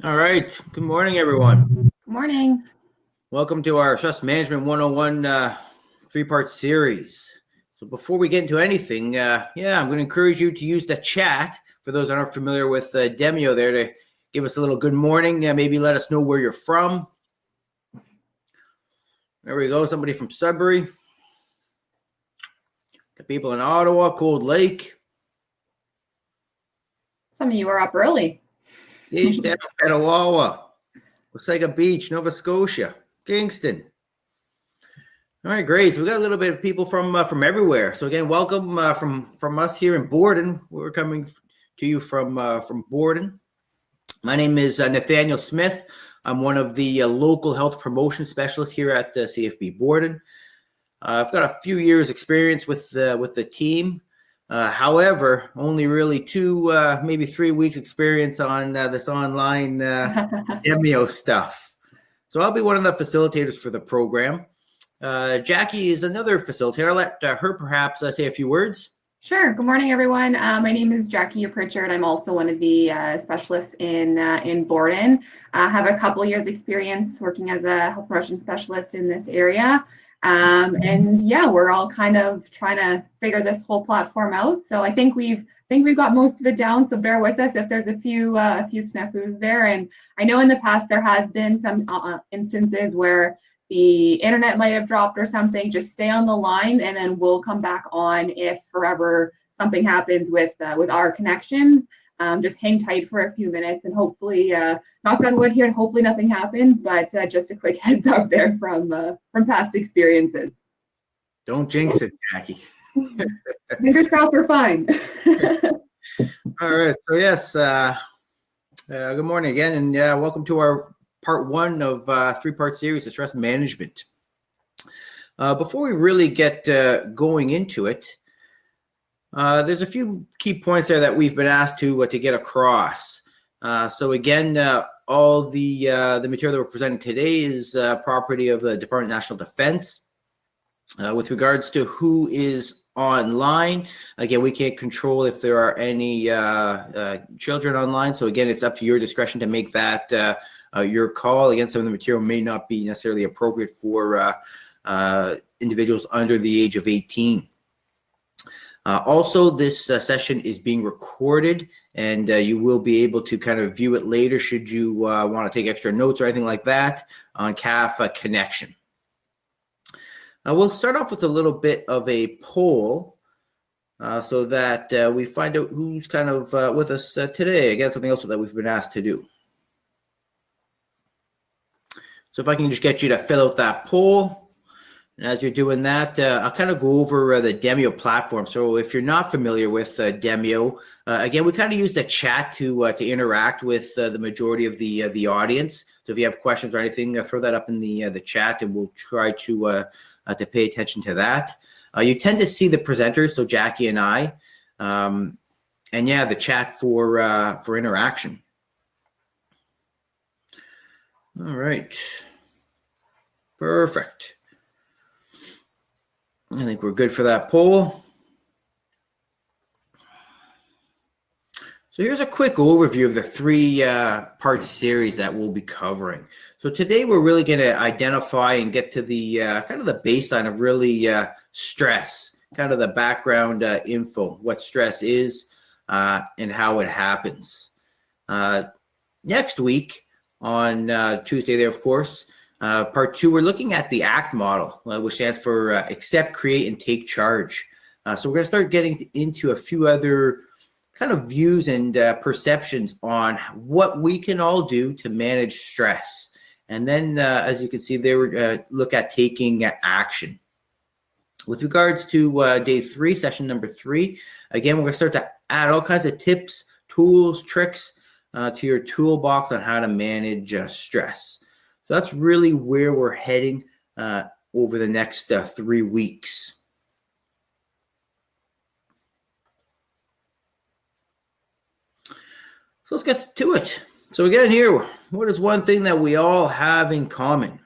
All right. Good morning, everyone. Good morning. Welcome to our Stress Management 101 three-part series. So before we get into anything, I'm going to encourage you to use the chat for those that aren't familiar with Demio there to give us a little good morning. Maybe let us know where you're from. There we go. Somebody from Sudbury. Got people in Ottawa, Cold Lake. Some of you are up early. Gage down, Petawawa, Wasaga Beach, Nova Scotia, Kingston. All right, great. So we got a little bit of people from everywhere. So again, welcome from us here in Borden. We're coming to you from Borden. My name is Nathaniel Smith. I'm one of the local health promotion specialists here at CFB Borden. I've got a few years experience with the team. However, only really 2, maybe 3 weeks experience on this online Demio stuff. So I'll be one of the facilitators for the program. Jackie is another facilitator. I'll let her perhaps say a few words. Sure. Good morning, everyone. My name is Jackie Pritchard. I'm also one of the specialists in Borden. I have a couple years experience working as a health promotion specialist in this area. We're all kind of trying to figure this whole platform out. So I think we've got most of it down. So bear with us if there's a few snafus there. And I know in the past there has been some instances where the internet might have dropped or something. Just stay on the line, and then we'll come back on if forever something happens with our connections. Just hang tight for a few minutes, and hopefully, knock on wood here, and hopefully nothing happens. But just a quick heads up there from past experiences. Don't jinx it, Jackie. Fingers crossed, we're fine. All right. So yes, good morning again, and welcome to our part 1 of 3-part series of stress management. Before we really get going into it, there's a few key points there that we've been asked to get across. So again, all the material that we're presenting today is property of the Department of National Defense. With regards to who is online, again, we can't control if there are any children online. So again, it's up to your discretion to make that your call. Again, some of the material may not be necessarily appropriate for individuals under the age of 18. Also, this session is being recorded, and you will be able to kind of view it later should you want to take extra notes or anything like that on CAF Connection. We'll start off with a little bit of a poll so that we find out who's kind of with us today. Again, something else that we've been asked to do. So if I can just get you to fill out that poll. And as you're doing that, I'll kind of go over the Demio platform. So if you're not familiar with Demio, again, we kind of use the chat to interact with the majority of the audience. So if you have questions or anything, throw that up in the chat, and we'll try to pay attention to that. You tend to see the presenters, so Jackie and I, and the chat for interaction. All right. Perfect. I think we're good for that poll. So here's a quick overview of the 3-part series that we'll be covering. So today we're really going to identify and get to the kind of the baseline of really stress, kind of the background info, what stress is and how it happens. Next week on Tuesday there, of course, part 2, we're looking at the ACT model, which stands for accept, create, and take charge. So we're going to start getting into a few other kind of views and perceptions on what we can all do to manage stress. And then, as you can see there, look at taking action. With regards to day 3, session number 3, again, we're going to start to add all kinds of tips, tools, tricks to your toolbox on how to manage stress. So that's really where we're heading over the next 3 weeks. So let's get to it. So again here, what is one thing that we all have in common?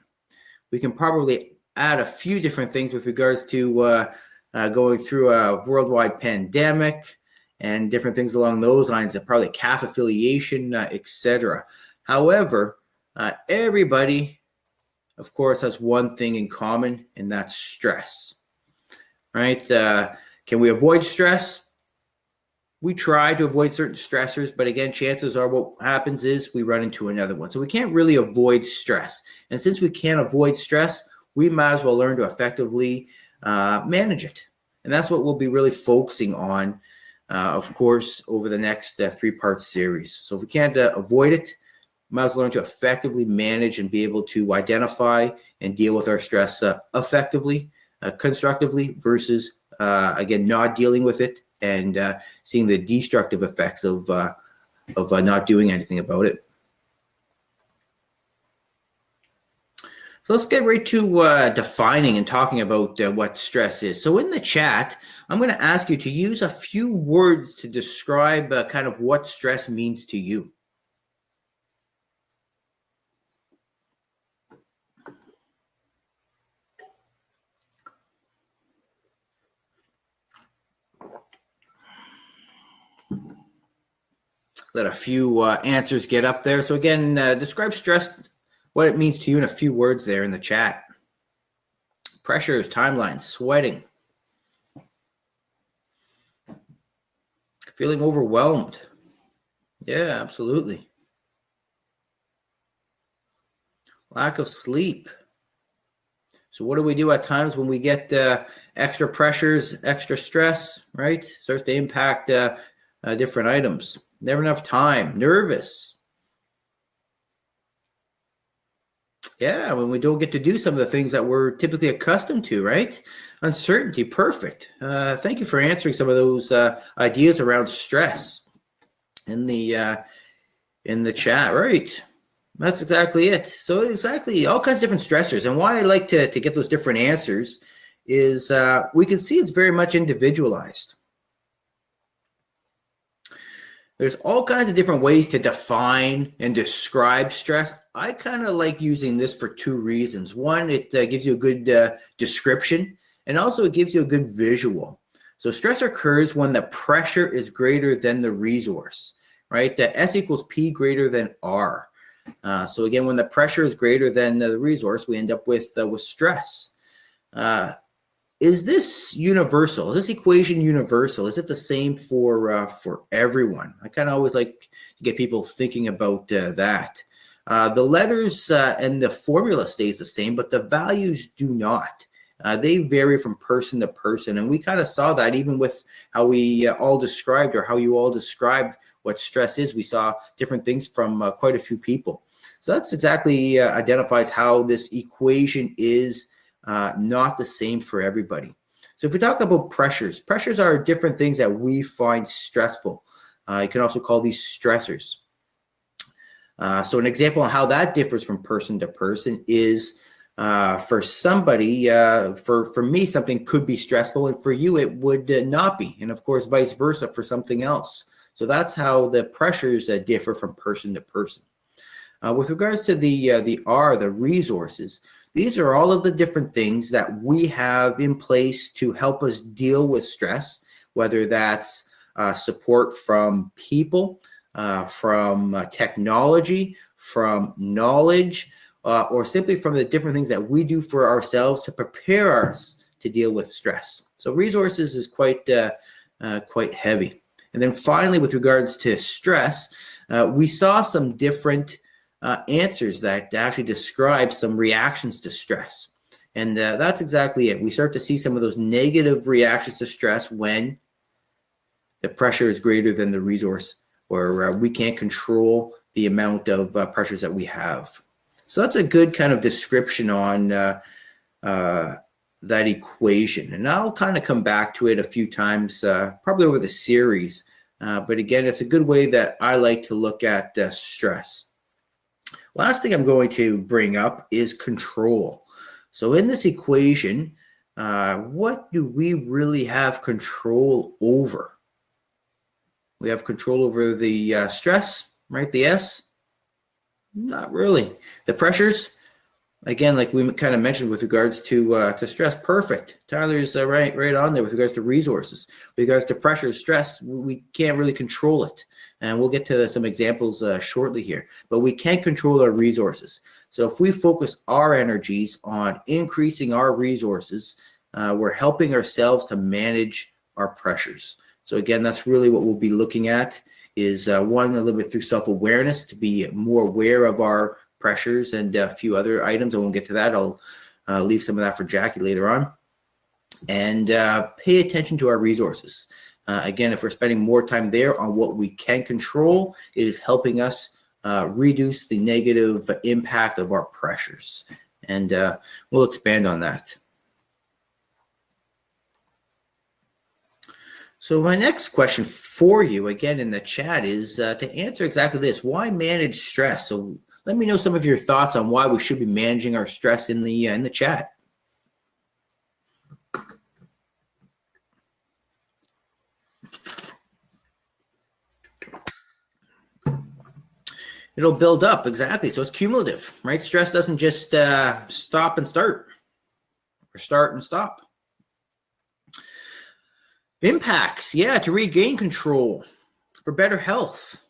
We can probably add a few different things with regards to going through a worldwide pandemic and different things along those lines, probably CAF affiliation, etc. However, everybody, of course, has one thing in common, and that's stress, right? Can we avoid stress? We try to avoid certain stressors, but again, chances are what happens is we run into another one. So we can't really avoid stress. And since we can't avoid stress, we might as well learn to effectively manage it. And that's what we'll be really focusing on, of course, over the next three-part series. So if we can't avoid it, we might as well learn to effectively manage and be able to identify and deal with our stress effectively, constructively, versus, again, not dealing with it and seeing the destructive effects of not doing anything about it. So let's get right to defining and talking about what stress is. So in the chat, I'm going to ask you to use a few words to describe kind of what stress means to you. Let a few answers get up there. So again, describe stress, what it means to you in a few words there in the chat. Pressures, timelines, sweating, feeling overwhelmed. Yeah, absolutely. Lack of sleep. So what do we do at times when we get extra pressures, extra stress, right? Starts to impact different items. Never enough time, nervous. Yeah, when we don't get to do some of the things that we're typically accustomed to, right? Uncertainty, perfect. Thank you for answering some of those ideas around stress in the chat, right? That's exactly it. So exactly all kinds of different stressors. And why I like to get those different answers is we can see it's very much individualized. There's all kinds of different ways to define and describe stress. I kind of like using this for two reasons. One, it gives you a good description, and also it gives you a good visual. So stress occurs when the pressure is greater than the resource, right? S equals P greater than R. So again, when the pressure is greater than the resource, we end up with stress. Is this universal? Is this equation universal? Is it the same for everyone? I kind of always like to get people thinking about that. The letters and the formula stays the same, but the values do not. They vary from person to person, and we kind of saw that even with how we all described, or how you all described what stress is. We saw different things from quite a few people. So that's exactly identifies how this equation is not the same for everybody. So if we talk about pressures are different things that we find stressful. You can also call these stressors. So an example on how that differs from person to person is for somebody, for me, something could be stressful, and for you, it would not be. And of course, vice versa for something else. So that's how the pressures differ from person to person. With regards to the R, the resources, these are all of the different things that we have in place to help us deal with stress, whether that's support from people, from technology, from knowledge, or simply from the different things that we do for ourselves to prepare us to deal with stress. So resources is quite heavy. And then finally, with regards to stress, we saw some different answers that actually describe some reactions to stress. And that's exactly it. We start to see some of those negative reactions to stress when the pressure is greater than the resource, or we can't control the amount of pressures that we have. So that's a good kind of description on that equation. And I'll kind of come back to it a few times, probably over the series. But again, it's a good way that I like to look at stress. Last thing I'm going to bring up is control. So in this equation, what do we really have control over? We have control over the stress, right? The S? Not really. The pressures? Again, like we kind of mentioned with regards to stress, perfect. Tyler's right on there with regards to resources. With regards to pressure, stress, we can't really control it. And we'll get to some examples shortly here. But we can control our resources. So if we focus our energies on increasing our resources, we're helping ourselves to manage our pressures. So again, that's really what we'll be looking at is one, a little bit through self-awareness, to be more aware of our pressures and a few other items. I won't get to that. I'll leave some of that for Jackie later on. And pay attention to our resources. Again, if we're spending more time there on what we can control, it is helping us reduce the negative impact of our pressures. And we'll expand on that. So my next question for you, again in the chat, is to answer exactly this. Why manage stress? So let me know some of your thoughts on why we should be managing our stress in the chat. It'll build up, exactly. So it's cumulative, right? Stress doesn't just stop and start, or start and stop. Impacts, yeah, to regain control, for better health,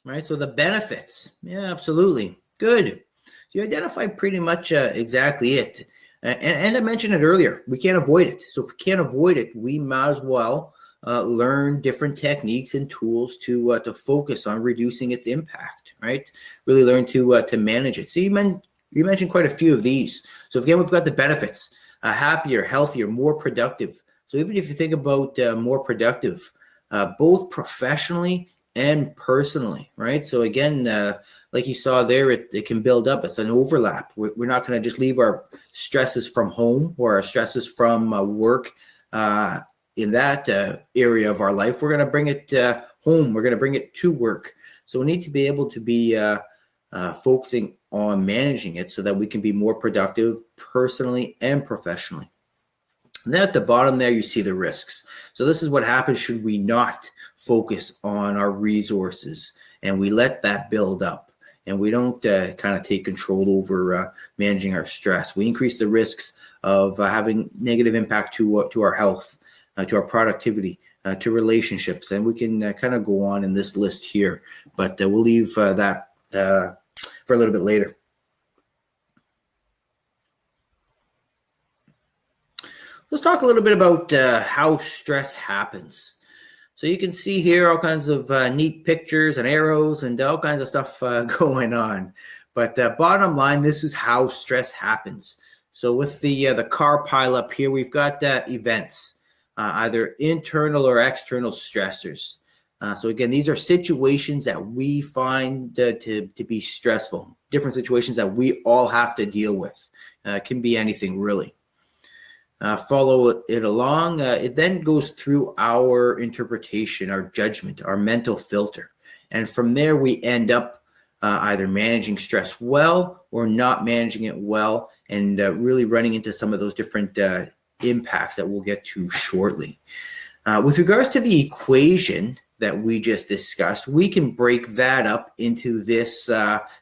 right? So the benefits, yeah, absolutely. Good. So you identify pretty much exactly it. And I mentioned it earlier, we can't avoid it. So if we can't avoid it, we might as well learn different techniques and tools to focus on reducing its impact, right? Really learn to manage it. So you mentioned quite a few of these. So again, we've got the benefits, happier, healthier, more productive. So even if you think about more productive, both professionally and personally, right? So again, like you saw there, it can build up. It's an overlap. We're not going to just leave our stresses from home or our stresses from work in that area of our life. We're going to bring it home. We're going to bring it to work. So we need to be able to be focusing on managing it so that we can be more productive personally and professionally. And then at the bottom there, you see the risks. So this is what happens should we not focus on our resources and we let that build up and we don't kind of take control over managing our stress. We increase the risks of having negative impact to our health, to our productivity, to relationships. And we can kind of go on in this list here, but we'll leave that for a little bit later. Let's talk a little bit about how stress happens. So you can see here all kinds of neat pictures and arrows and all kinds of stuff going on. But bottom line, this is how stress happens. So with the car pile up here, we've got events, either internal or external stressors. So again, these are situations that we find to be stressful, different situations that we all have to deal with. It can be anything really. Follow it along. It then goes through our interpretation, our judgment, our mental filter. And from there, we end up either managing stress well or not managing it well and really running into some of those different impacts that we'll get to shortly. With regards to the equation that we just discussed, we can break that up into this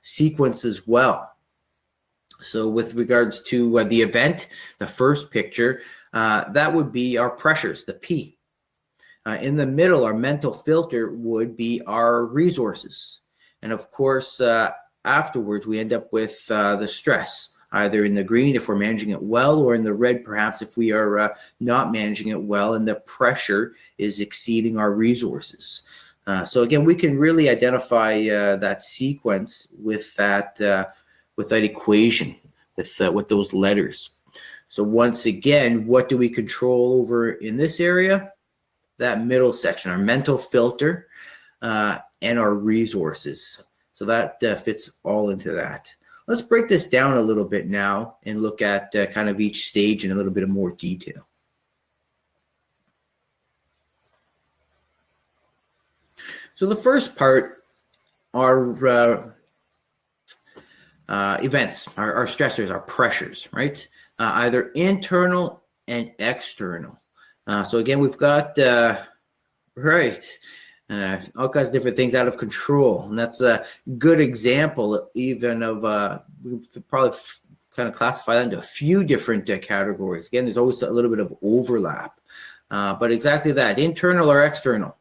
sequence as well. So with regards to the event, the first picture, that would be our pressures, the P. In the middle, our mental filter would be our resources. And of course, afterwards, we end up with the stress, either in the green if we're managing it well, or in the red perhaps if we are not managing it well and the pressure is exceeding our resources. So again, we can really identify that sequence with that equation, with those letters. So once again, what do we control over in this area? That middle section, our mental filter and our resources. So that fits all into that. Let's break this down a little bit now and look at kind of each stage in a little bit of more detail. So the first part are events, our stressors, our pressures, right? Either internal and external. So again, we've got, all kinds of different things out of control. And that's a good example even of, we've probably kind of classify that into a few different categories. Again, there's always a little bit of overlap, but exactly that, internal or external.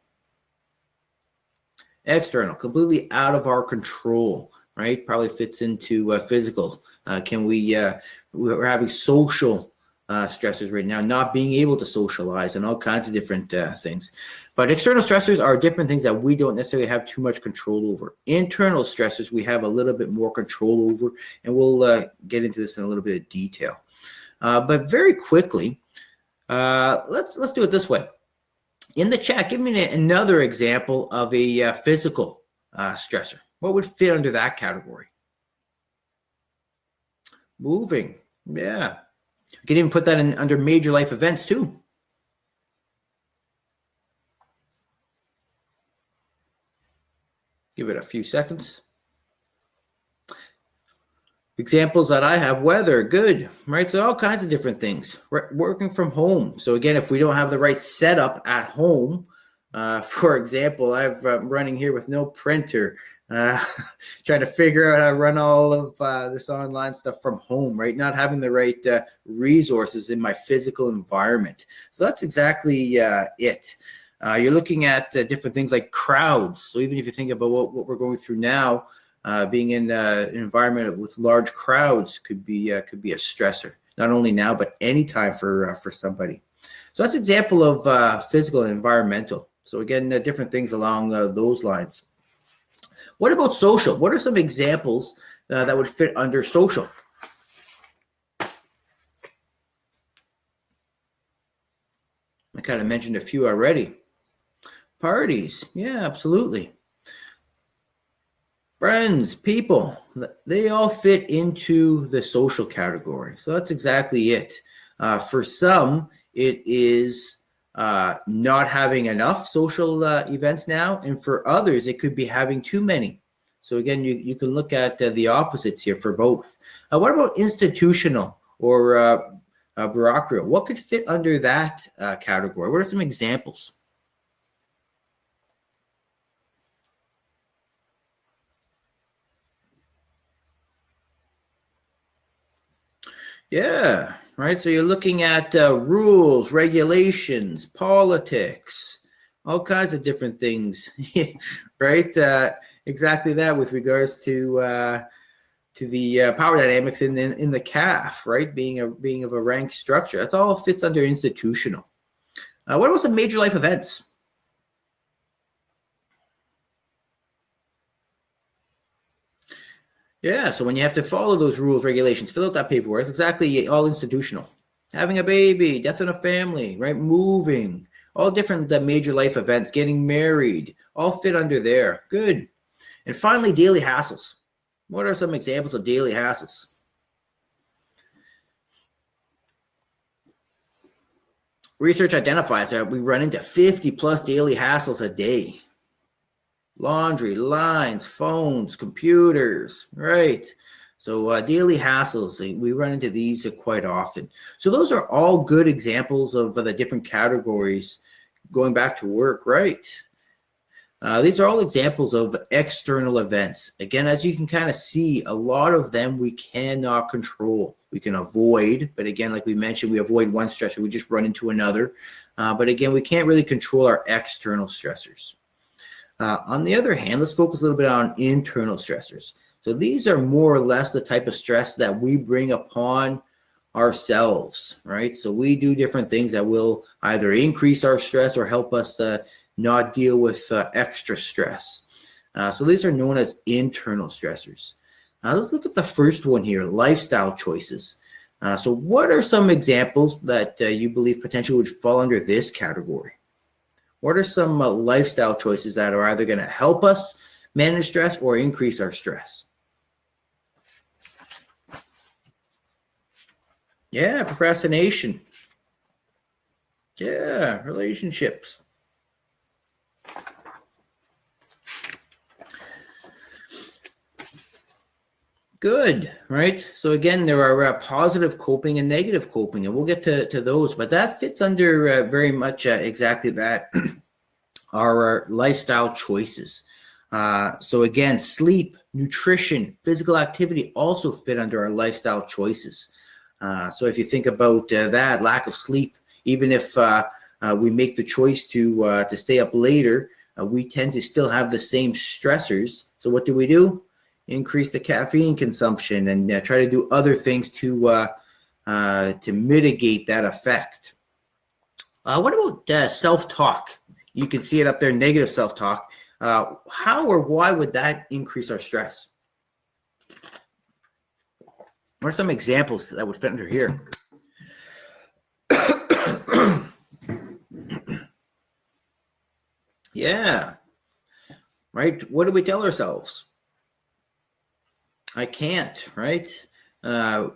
External, completely out of our control, right? Probably fits into physical. We're having social stressors right now, not being able to socialize and all kinds of different things. But external stressors are different things that we don't necessarily have too much control over. Internal stressors we have a little bit more control over, and we'll get into this in a little bit of detail. But very quickly, let's do it this way. In the chat, give me another example of a physical stressor. What would fit under that category? Moving, yeah. You can even put that in under major life events too. Give it a few seconds. Examples that I have: weather, good, right? So all kinds of different things. Working from home. So again, if we don't have the right setup at home, for example, I'm running here with no printer, trying to figure out how to run all of this online stuff from home, right? Not having the right resources in my physical environment. So that's exactly it. You're looking at different things like crowds. So even if you think about what we're going through now, being in an environment with large crowds could be a stressor, not only now, but anytime for somebody. So that's an example of physical and environmental. So again, different things along those lines. What about social? What are some examples that would fit under social? I kind of mentioned a few already. Parties, yeah, absolutely. Friends, people, they all fit into the social category. So that's exactly it. For some, it is not having enough social events now. And for others, it could be having too many. So again, you can look at the opposites here for both. What about institutional or bureaucratic? What could fit under that category? What are some examples? Yeah, right. So you're looking at rules, regulations, politics, all kinds of different things, right? Exactly that with regards to the power dynamics in the CAF, right? Being of a ranked structure. That's all fits under institutional. What about some major life events? Yeah, so when you have to follow those rules, regulations, fill out that paperwork, it's exactly all institutional. Having a baby, death in a family, right? Moving, all different major life events, getting married, all fit under there. Good. And finally, daily hassles. What are some examples of daily hassles? Research identifies that we run into 50 plus daily hassles a day. Laundry, lines, phones, computers, right? So daily hassles, we run into these quite often. So those are all good examples of the different categories going back to work, right? These are all examples of external events. Again, as you can kind of see, a lot of them we cannot control. We can avoid, but again, like we mentioned, we avoid one stressor, we just run into another. But again, we can't really control our external stressors. On the other hand, let's focus a little bit on internal stressors. So these are more or less the type of stress that we bring upon ourselves, right? So we do different things that will either increase our stress or help us not deal with extra stress. So these are known as internal stressors. Let's look at the first one here, lifestyle choices. So what are some examples that you believe potentially would fall under this category? What are some lifestyle choices that are either going to help us manage stress or increase our stress? Yeah, procrastination. Yeah, relationships. Good, right? So again, there are positive coping and negative coping, and we'll get to those, but that fits under very much exactly that, our lifestyle choices. So again, sleep, nutrition, physical activity also fit under our lifestyle choices. So if you think about that lack of sleep, even if we make the choice to stay up later, we tend to still have the same stressors. So what do? Increase the caffeine consumption and try to do other things to mitigate that effect. What about self-talk? You can see it up there, negative self-talk. How or why would that increase our stress? What are some examples that would fit under here? Yeah, right. What do we tell ourselves? I can't, right?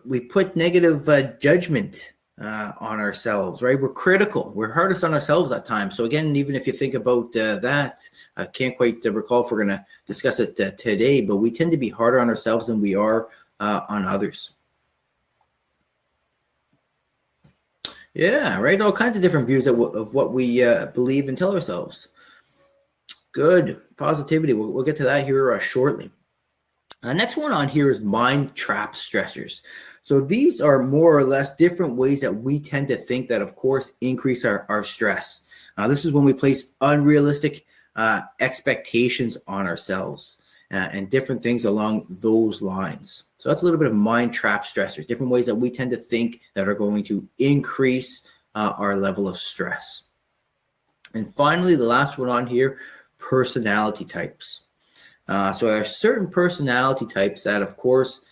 We put negative judgment on ourselves, right? We're critical. We're hardest on ourselves at times. So again, even if you think about that, I can't quite recall if we're going to discuss it today, but we tend to be harder on ourselves than we are on others. Yeah, right. All kinds of different views of what we believe and tell ourselves. Good. Positivity. We'll get to that here shortly. Next one on here is mind trap stressors. So these are more or less different ways that we tend to think that, of course, increase our stress. This is when we place unrealistic expectations on ourselves and different things along those lines. So that's a little bit of mind trap stressors, different ways that we tend to think that are going to increase our level of stress. And finally, the last one on here, personality types. So there are certain personality types that, of course,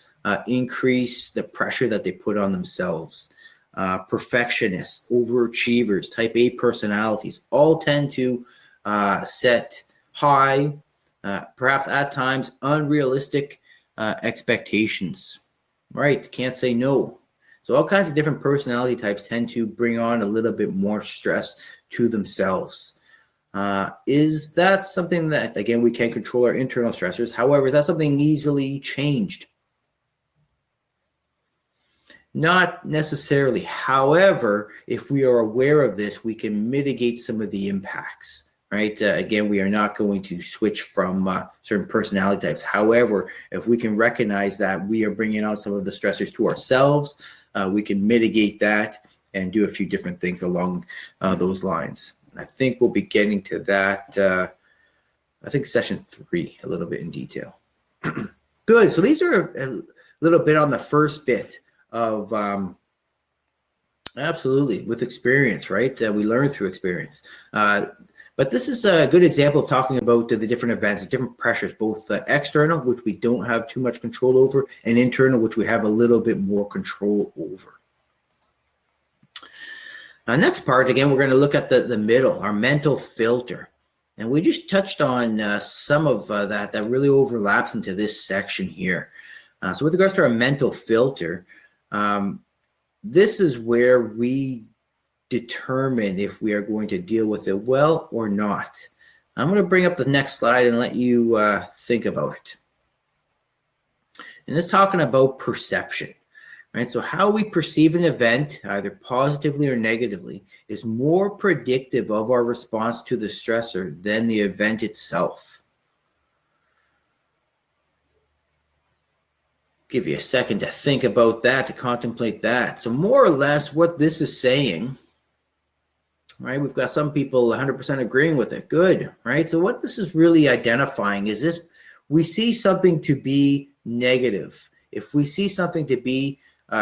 increase the pressure that they put on themselves. Perfectionists, overachievers, type A personalities all tend to set high, perhaps at times unrealistic expectations. Right? Can't say no. So all kinds of different personality types tend to bring on a little bit more stress to themselves. Is that something that, again, we can control our internal stressors? However, is that something easily changed? Not necessarily. However, if we are aware of this, we can mitigate some of the impacts, right? Again, we are not going to switch from certain personality types. However, if we can recognize that we are bringing on some of the stressors to ourselves, we can mitigate that and do a few different things along those lines. I think we'll be getting to that, I think session 3, a little bit in detail. Good. So these are a little bit on the first bit of absolutely with experience, right? We learn through experience. But this is a good example of talking about the different events, the different pressures, both external, which we don't have too much control over, and internal, which we have a little bit more control over. Next part, again, we're going to look at the middle, our mental filter. And we just touched on some of that really overlaps into this section here. So with regards to our mental filter, this is where we determine if we are going to deal with it well or not. I'm going to bring up the next slide and let you think about it. And it's talking about perception. Right? So how we perceive an event, either positively or negatively, is more predictive of our response to the stressor than the event itself. Give you a second to think about that, to contemplate that. So more or less what this is saying, right? We've got some people 100% agreeing with it. Good, right? So what this is really identifying is this: we see something to be negative. If we see something to be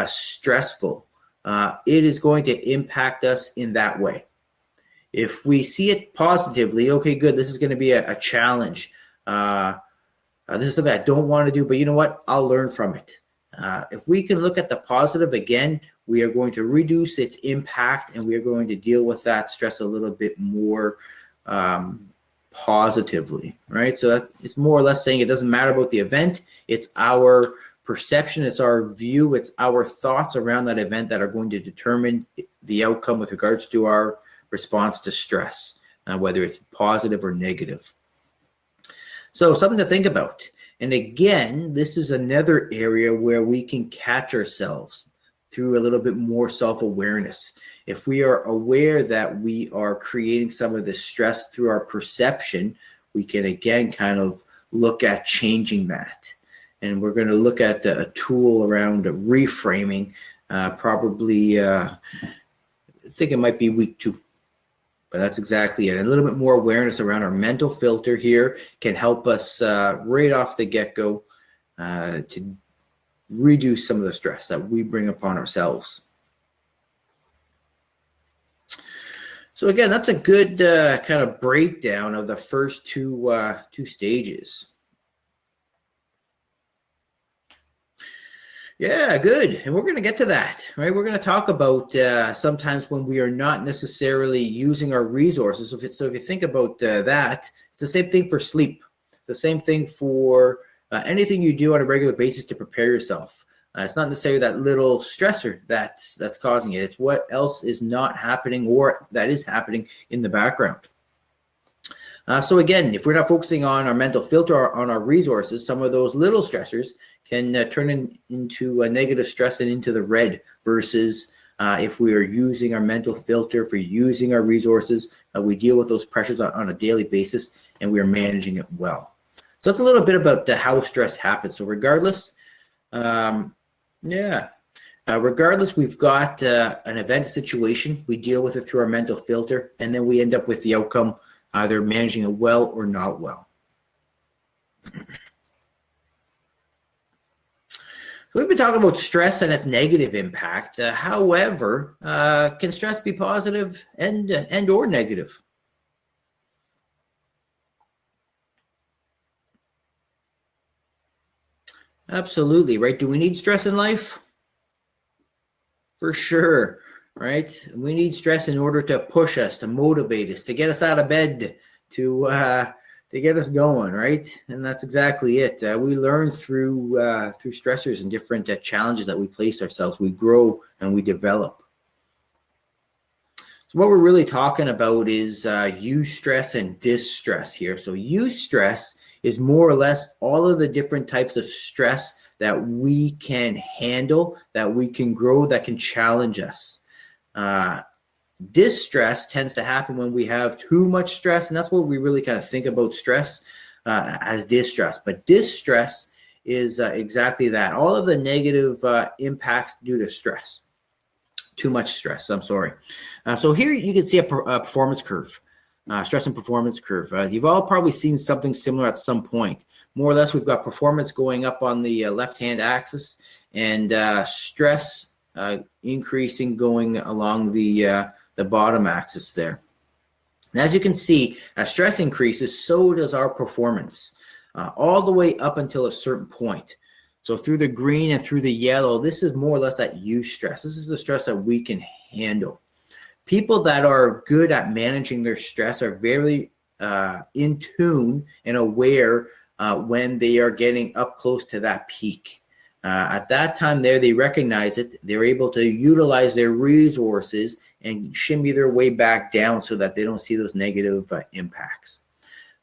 stressful, it is going to impact us in that way. If we see it positively, okay, good, this is going to be a challenge. This is something I don't want to do, but you know what? I'll learn from it. If we can look at the positive, again, we are going to reduce its impact and we are going to deal with that stress a little bit more positively, right? So that it's more or less saying it doesn't matter about the event. It's our perception, it's our view, it's our thoughts around that event that are going to determine the outcome with regards to our response to stress, whether it's positive or negative. So something to think about. And again, this is another area where we can catch ourselves through a little bit more self-awareness. If we are aware that we are creating some of this stress through our perception, we can again kind of look at changing that. And we're going to look at a tool around reframing, probably, I think it might be week 2. But that's exactly it. A little bit more awareness around our mental filter here can help us right off the get-go to reduce some of the stress that we bring upon ourselves. So again, that's a good kind of breakdown of the first two stages. Yeah, good. And we're going to get to that, right? We're going to talk about sometimes when we are not necessarily using our resources. So if you think about that, it's the same thing for sleep. It's the same thing for anything you do on a regular basis to prepare yourself. It's not necessarily that little stressor that's causing it. It's what else is not happening or that is happening in the background. So again, if we're not focusing on our mental filter or on our resources, some of those little stressors can turn into a negative stress and into the red versus if we are using our mental filter, if we're using our resources, we deal with those pressures on a daily basis and we are managing it well. So that's a little bit about how stress happens. So regardless, regardless, we've got an event situation, we deal with it through our mental filter, and then we end up with the outcome, either managing it well or not well. So we've been talking about stress and its negative impact. However, can stress be positive and or negative? Absolutely, right? Do we need stress in life? For sure, right? We need stress in order to push us, to motivate us, to get us out of bed, to get us going, right? And that's exactly it. We learn through stressors and different challenges that we place ourselves. We grow and we develop. So what we're really talking about is eustress and distress here. So eustress is more or less all of the different types of stress that we can handle, that we can grow, that can challenge us. Distress tends to happen when we have too much stress, and that's what we really kind of think about stress as distress. But distress is exactly that. All of the negative impacts due to stress. Too much stress, I'm sorry. So here you can see a performance curve, stress and performance curve. You've all probably seen something similar at some point. More or less, we've got performance going up on the left-hand axis and stress increasing going along the bottom axis there. And as you can see, as stress increases, so does our performance, all the way up until a certain point. So through the green and through the yellow, this is more or less that eustress. This is the stress that we can handle. People that are good at managing their stress are very in tune and aware when they are getting up close to that peak. At that time there, they recognize it. They're able to utilize their resources and shimmy their way back down so that they don't see those negative impacts.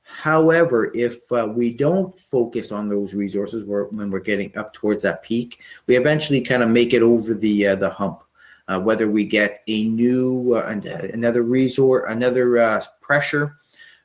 However, if we don't focus on those resources when we're getting up towards that peak, we eventually kind of make it over the hump. Whether we get a new another resource, another pressure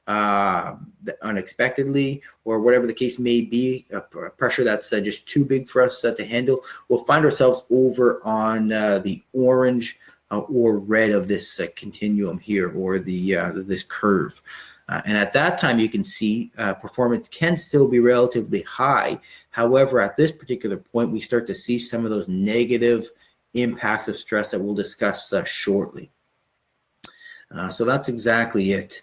unexpectedly, or whatever the case may be, a pressure that's just too big for us to handle, we'll find ourselves over on the orange or red of this continuum here, or the this curve. And at that time, you can see performance can still be relatively high. However, at this particular point, we start to see some of those negative impacts of stress that we'll discuss shortly. So that's exactly it.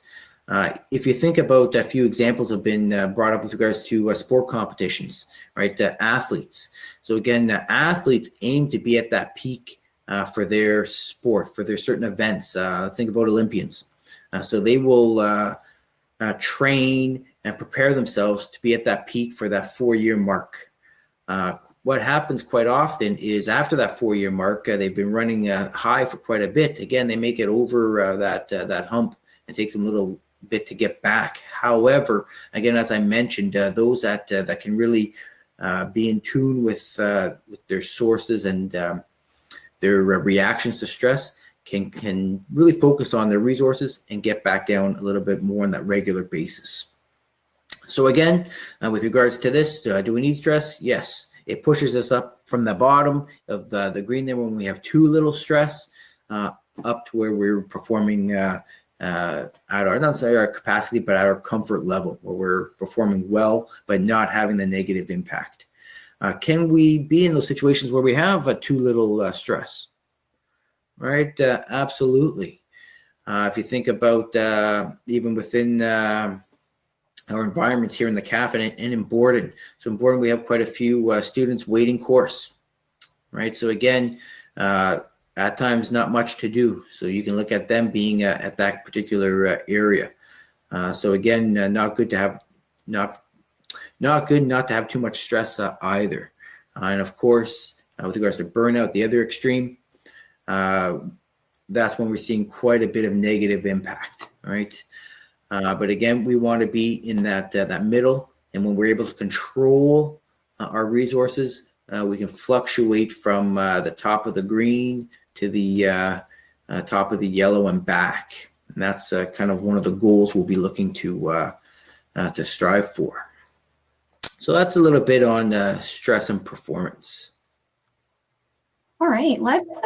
If you think about a few examples have been brought up with regards to sport competitions, right? Athletes. So again, athletes aim to be at that peak for their sport, for their certain events. Think about Olympians. So they will train and prepare themselves to be at that peak for that 4-year mark. What happens quite often is after that 4-year mark, they've been running high for quite a bit. Again, they make it over that hump. It takes them a little bit to get back. However, again, as I mentioned, those that can really be in tune with their sources and their reactions to stress can really focus on their resources and get back down a little bit more on that regular basis. So again, with regards to this, do we need stress? Yes. It pushes us up from the bottom of the green there when we have too little stress, up to where we're performing at our, not necessarily our capacity, but at our comfort level, where we're performing well, but not having the negative impact. Can we be in those situations where we have too little stress? Right? Absolutely. If you think about even within our environments here in the CAF and in Borden. So in Borden, we have quite a few students waiting course, right? So again, at times not much to do. So you can look at them being at that particular area. So again, not good to have not good not to have too much stress either. And of course, with regards to burnout, the other extreme, that's when we're seeing quite a bit of negative impact, right? But again, we want to be in that middle, and when we're able to control our resources, we can fluctuate from the top of the green to the top of the yellow and back. And that's kind of one of the goals we'll be looking to strive for. So that's a little bit on stress and performance. All right, let's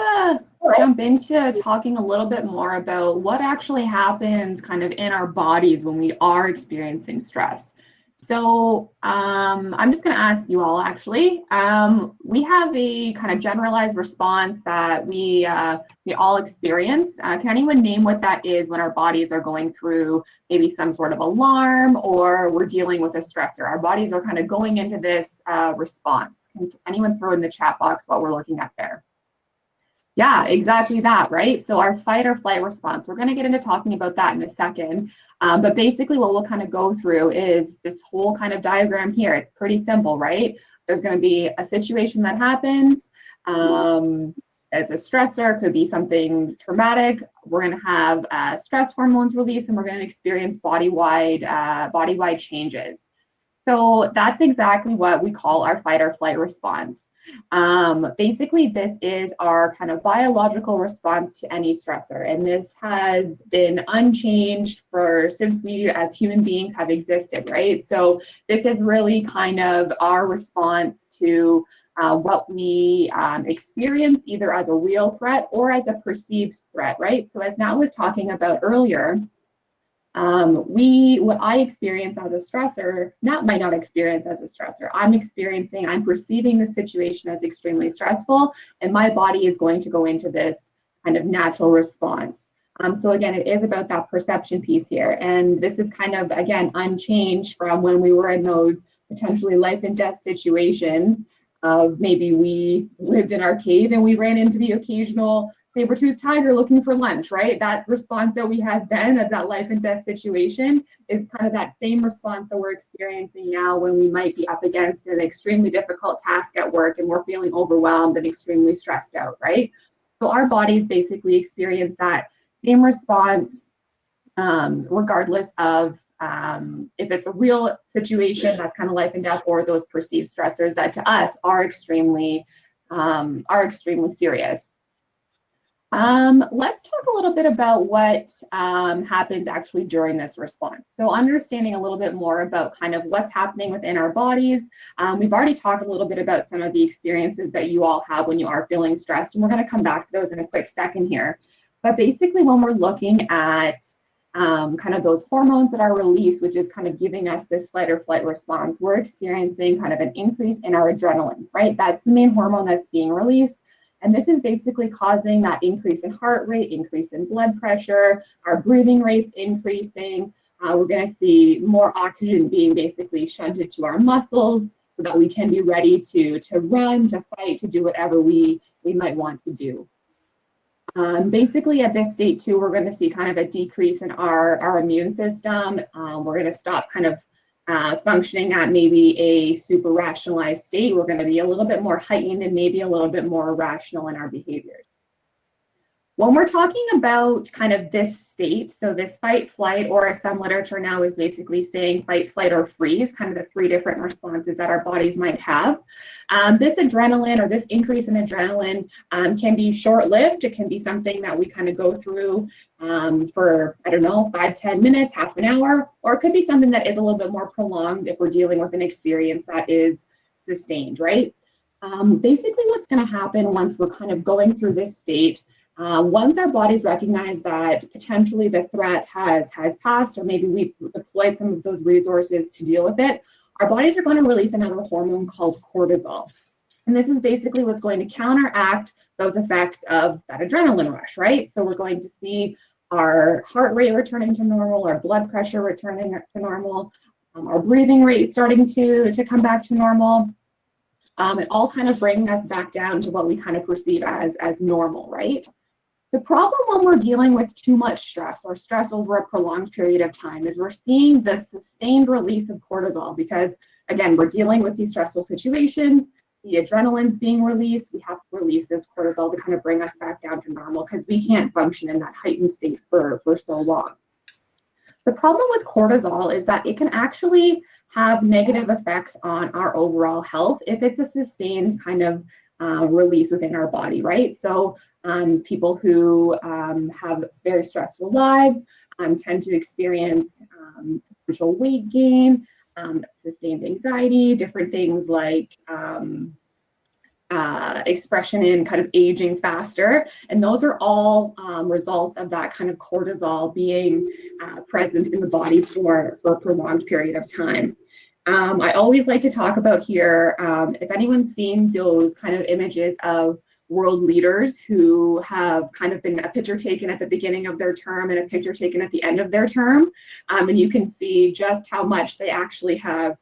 jump into talking a little bit more about what actually happens kind of in our bodies when we are experiencing stress. So I'm just going to ask you all, actually. We have a kind of generalized response that we all experience. Can anyone name what that is when our bodies are going through maybe some sort of alarm or we're dealing with a stressor? Our bodies are kind of going into this response. Can anyone throw in the chat box what we're looking at there? Yeah, exactly that, right? So our fight or flight response, we're going to get into talking about that in a second. But basically what we'll kind of go through is this whole kind of diagram here. It's pretty simple, right? There's going to be a situation that happens. It's a stressor, could be something traumatic. We're going to have stress hormones released, and we're going to experience body-wide changes. So that's exactly what we call our fight or flight response. Basically, this is our kind of biological response to any stressor, and this has been unchanged since we as human beings have existed, right? So this is really kind of our response to what we experience either as a real threat or as a perceived threat, right? So as Nat was talking about earlier, what I experience as a stressor, Nat might not experience as a stressor. I'm perceiving the situation as extremely stressful, and my body is going to go into this kind of natural response. So again, it is about that perception piece here. And this is kind of, again, unchanged from when we were in those potentially life and death situations of maybe we lived in our cave and we ran into the occasional saber-toothed tiger looking for lunch, right? That response that we had then of that life and death situation is kind of that same response that we're experiencing now when we might be up against an extremely difficult task at work and we're feeling overwhelmed and extremely stressed out, right? So our bodies basically experience that same response regardless of if it's a real situation that's kind of life and death or those perceived stressors that to us are extremely serious. Let's talk a little bit about what happens actually during this response. So understanding a little bit more about kind of what's happening within our bodies. We've already talked a little bit about some of the experiences that you all have when you are feeling stressed, and we're going to come back to those in a quick second here. But basically when we're looking at kind of those hormones that are released, which is kind of giving us this fight or flight response, we're experiencing kind of an increase in our adrenaline, right? That's the main hormone that's being released. And this is basically causing that increase in heart rate, increase in blood pressure, our breathing rates increasing. We're going to see more oxygen being basically shunted to our muscles so that we can be ready to run, to fight, to do whatever we might want to do. Basically at this state too, we're going to see kind of a decrease in our immune system. We're going to stop kind of functioning at maybe a super rationalized state. We're going to be a little bit more heightened and maybe a little bit more irrational in our behaviors. When we're talking about kind of this state, so this fight, flight, or some literature now is basically saying fight, flight, or freeze, kind of the three different responses that our bodies might have. This adrenaline or this increase in adrenaline can be short-lived. It can be something that we kind of go through for, I don't know, 5-10 minutes, half an hour, or it could be something that is a little bit more prolonged if we're dealing with an experience that is sustained, right? Basically, what's going to happen once we're kind of going through this state, once our bodies recognize that potentially the threat has passed, or maybe we've deployed some of those resources to deal with it, our bodies are going to release another hormone called cortisol. And this is basically what's going to counteract those effects of that adrenaline rush, right? So we're going to see our heart rate returning to normal, our blood pressure returning to normal, our breathing rate starting to come back to normal. It all kind of bring us back down to what we kind of perceive as normal, right? The problem when we're dealing with too much stress or stress over a prolonged period of time is we're seeing the sustained release of cortisol because, again, we're dealing with these stressful situations, the adrenaline's being released, we have to release this cortisol to kind of bring us back down to normal because we can't function in that heightened state for so long. The problem with cortisol is that it can actually have negative effects on our overall health if it's a sustained kind of release within our body, right? So people who have very stressful lives tend to experience potential weight gain, sustained anxiety, different things like expression in kind of aging faster. And those are all results of that kind of cortisol being present in the body for a prolonged period of time. I always like to talk about here, if anyone's seen those kind of images of world leaders who have kind of been a picture taken at the beginning of their term and a picture taken at the end of their term, and you can see just how much they actually have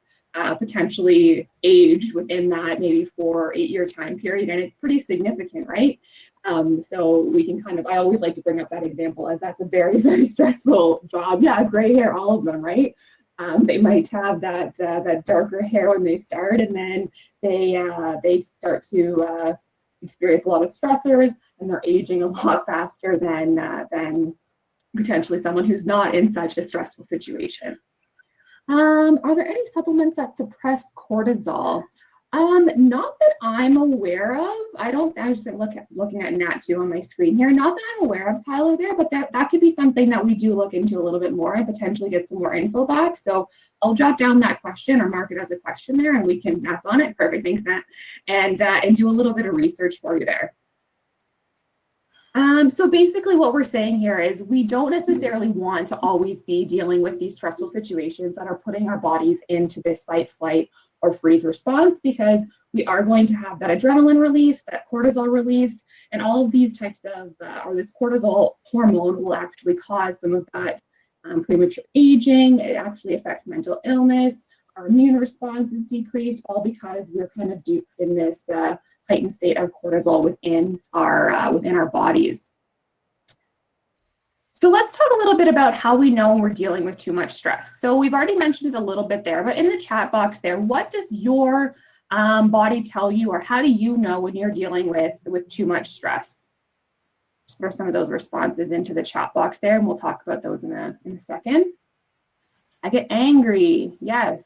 potentially aged within that maybe 4 or 8 year time period, and it's pretty significant, right? So we can kind of, I always like to bring up that example as that's a very, very stressful job. Yeah, gray hair, all of them, right? They might have that darker hair when they start, and then they start to experience a lot of stressors, and they're aging a lot faster than potentially someone who's not in such a stressful situation. Are there any supplements that suppress cortisol? Not that I'm aware of. I was looking at Nat2 on my screen here. Not that I'm aware of, Tyler, there, but that could be something that we do look into a little bit more and potentially get some more info back. So I'll jot down that question or mark it as a question there, and Nat's on it. Perfect, thanks, Nat. And do a little bit of research for you there. So basically what we're saying here is we don't necessarily want to always be dealing with these stressful situations that are putting our bodies into this fight, flight, or freeze response, because we are going to have that adrenaline release, that cortisol released, and all of these types of, or this cortisol hormone will actually cause some of that premature aging. It actually affects mental illness. Our immune response is decreased, all because we're kind of in this heightened state of cortisol within our bodies. So let's talk a little bit about how we know we're dealing with too much stress. So we've already mentioned it a little bit there, but in the chat box there, what does your body tell you, or how do you know when you're dealing with too much stress? Just throw some of those responses into the chat box there, and we'll talk about those in a second. I get angry, yes.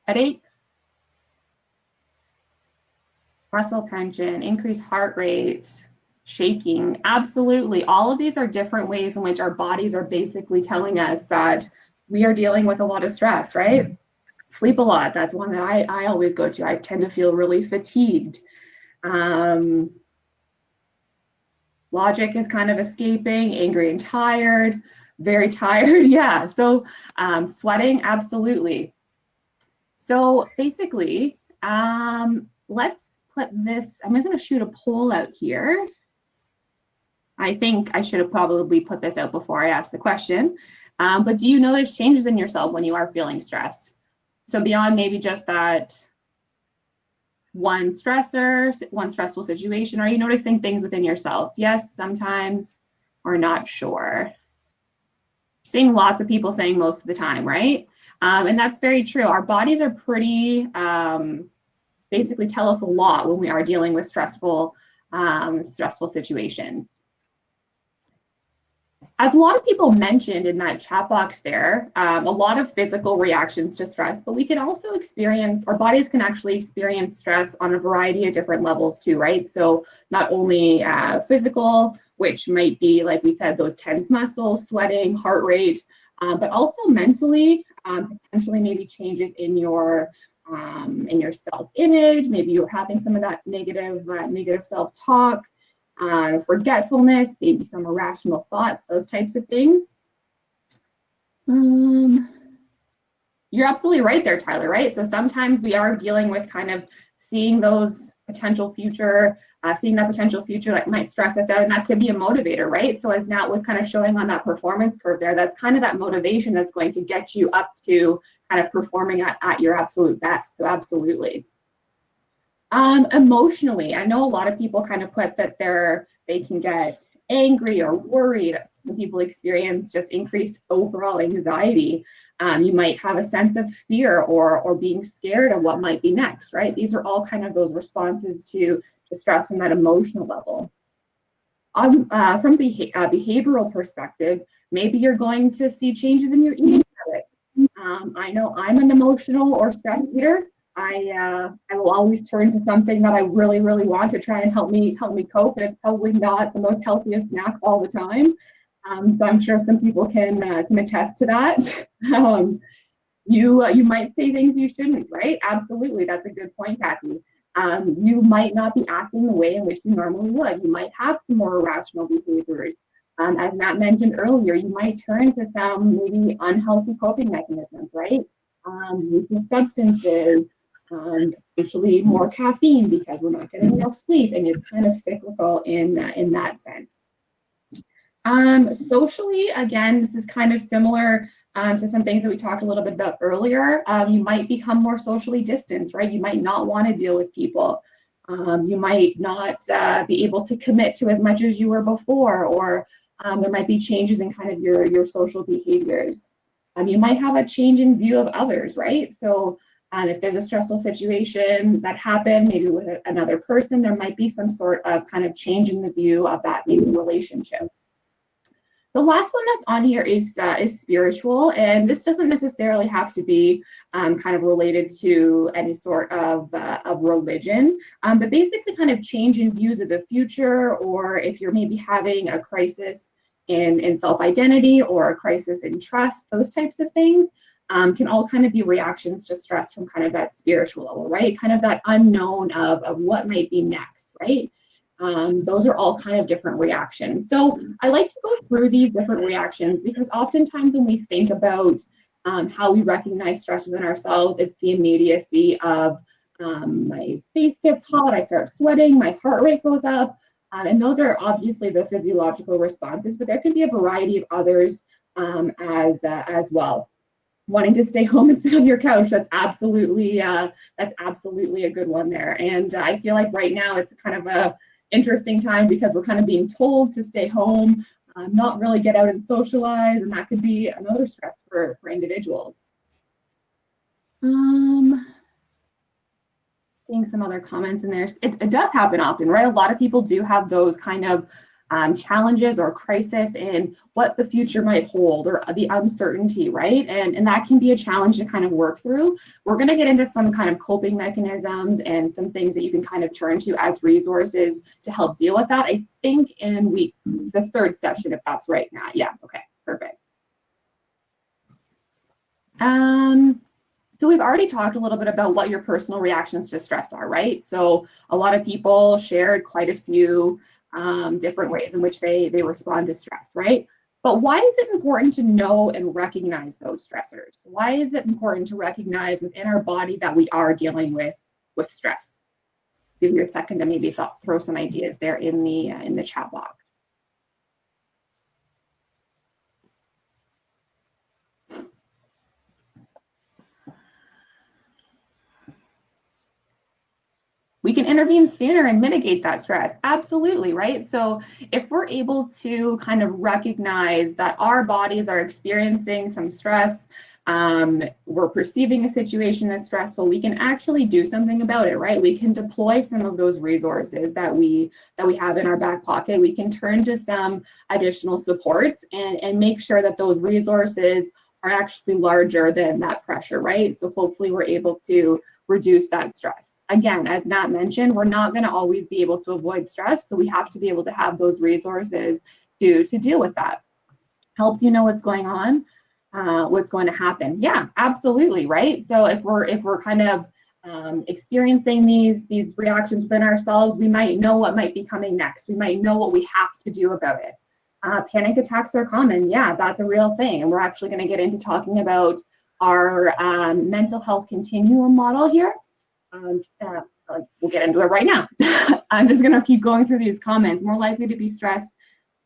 Headaches, muscle tension, increased heart rate, shaking, absolutely. All of these are different ways in which our bodies are basically telling us that we are dealing with a lot of stress, right? Sleep a lot, that's one that I always go to. I tend to feel really fatigued. Logic is kind of escaping, angry and tired, very tired, yeah. So sweating, absolutely. So basically, let's put this, I'm just going to shoot a poll out here. I think I should have probably put this out before I asked the question. But do you notice changes in yourself when you are feeling stressed? So beyond maybe just that one stressor, one stressful situation, are you noticing things within yourself? Yes, sometimes, or not sure. Seeing lots of people saying most of the time, right? And that's very true. Our bodies are pretty, basically tell us a lot when we are dealing with stressful situations. As a lot of people mentioned in that chat box there, a lot of physical reactions to stress, but we can also experience, our bodies can actually experience stress on a variety of different levels too, right? So not only physical, which might be, like we said, those tense muscles, sweating, heart rate, but also mentally, potentially maybe changes in your self-image. Maybe you're having some of that negative self-talk, forgetfulness, maybe some irrational thoughts, those types of things. You're absolutely right there, Tyler, right? So sometimes we are dealing with kind of seeing those potential future, seeing that potential future that might stress us out, and that could be a motivator, right? So as Nat was kind of showing on that performance curve there, that's kind of that motivation that's going to get you up to kind of performing at your absolute best. So absolutely. Emotionally, I know a lot of people kind of put that they can get angry or worried. Some people experience just increased overall anxiety. You might have a sense of fear or being scared of what might be next, right? These are all kind of those responses to stress from that emotional level. From behavioral perspective, maybe you're going to see changes in your eating habits. I know I'm an emotional or stress eater. I will always turn to something that I really, really want to try and help me cope, and it's probably not the most healthiest snack all the time. So I'm sure some people can attest to that. You might say things you shouldn't, right? Absolutely, that's a good point, Kathy. You might not be acting the way in which you normally would. You might have some more irrational behaviors. As Matt mentioned earlier, you might turn to some maybe unhealthy coping mechanisms, right? Using substances, potentially more caffeine because we're not getting enough sleep, and it's kind of cyclical in that sense. Socially, again, this is kind of similar to some things that we talked a little bit about earlier. You might become more socially distanced, right? You might not want to deal with people. You might not be able to commit to as much as you were before, or there might be changes in kind of your social behaviors. You might have a change in view of others, right? So if there's a stressful situation that happened, maybe with another person, there might be some sort of kind of change in the view of that maybe relationship. The last one that's on here is spiritual, and this doesn't necessarily have to be kind of related to any sort of religion, but basically kind of change in views of the future, or if you're maybe having a crisis in self-identity or a crisis in trust, those types of things can all kind of be reactions to stress from kind of that spiritual level, right? Kind of that unknown of what might be next, right? Those are all kind of different reactions. So I like to go through these different reactions because oftentimes when we think about how we recognize stress within ourselves, it's the immediacy of my face gets hot, I start sweating, my heart rate goes up, and those are obviously the physiological responses, but there can be a variety of others as well. Wanting to stay home and sit on your couch, that's absolutely a good one there. And I feel like right now it's kind of a interesting time because we're kind of being told to stay home, not really get out and socialize, and that could be another stress for individuals. Seeing some other comments in there. It does happen often, right? A lot of people do have those kind of challenges or crisis in what the future might hold or the uncertainty, right? And that can be a challenge to kind of work through. We're going to get into some kind of coping mechanisms and some things that you can kind of turn to as resources to help deal with that. I think in the third session, if that's right, Matt. Yeah, okay, perfect. So we've already talked a little bit about what your personal reactions to stress are, right? So a lot of people shared quite a few different ways in which they respond to stress, right? But why is it important to know and recognize those stressors? Why is it important to recognize within our body that we are dealing with stress? Give you a second to maybe throw some ideas there in the chat box. We can intervene sooner and mitigate that stress. Absolutely, right? So if we're able to kind of recognize that our bodies are experiencing some stress, we're perceiving a situation as stressful, we can actually do something about it, right? We can deploy some of those resources that we have in our back pocket. We can turn to some additional supports and make sure that those resources are actually larger than that pressure, right? So hopefully we're able to reduce that stress. Again, as Nat mentioned, we're not going to always be able to avoid stress, so we have to be able to have those resources to deal with that. Helps you know what's going on, what's going to happen. Yeah, absolutely, right? So if we're kind of experiencing these reactions within ourselves, we might know what might be coming next. We might know what we have to do about it. Panic attacks are common. Yeah, that's a real thing. And we're actually going to get into talking about our mental health continuum model here. We'll get into it right now. I'm just going to keep going through these comments. More likely to be stressed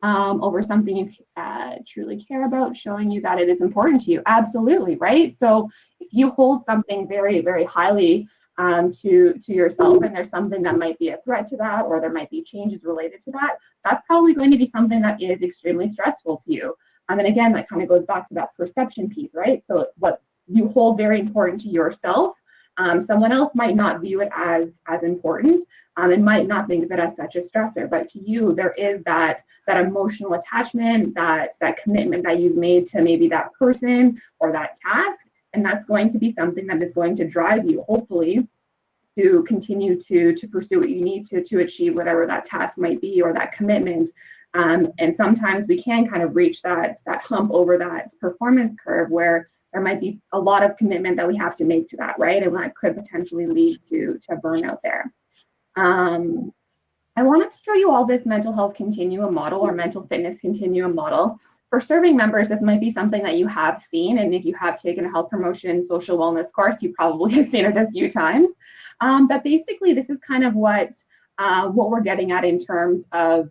over something you truly care about, showing you that it is important to you. Absolutely, right? So if you hold something very, very highly to yourself, and there's something that might be a threat to that, or there might be changes related to that, that's probably going to be something that is extremely stressful to you. And again, that kind of goes back to that perception piece, right? So what you hold very important to yourself, someone else might not view it as important, and might not think of it as such a stressor, but to you, there is that emotional attachment, that commitment that you've made to maybe that person or that task, and that's going to be something that is going to drive you, hopefully, to continue to pursue what you need to achieve whatever that task might be, or that commitment. And sometimes we can kind of reach that hump over that performance curve where there might be a lot of commitment that we have to make to that, right? And that could potentially lead to burnout there. I wanted to show you all this mental health continuum model, or mental fitness continuum model. For serving members, this might be something that you have seen, and if you have taken a health promotion social wellness course, you probably have seen it a few times. But basically, this is kind of what we're getting at in terms of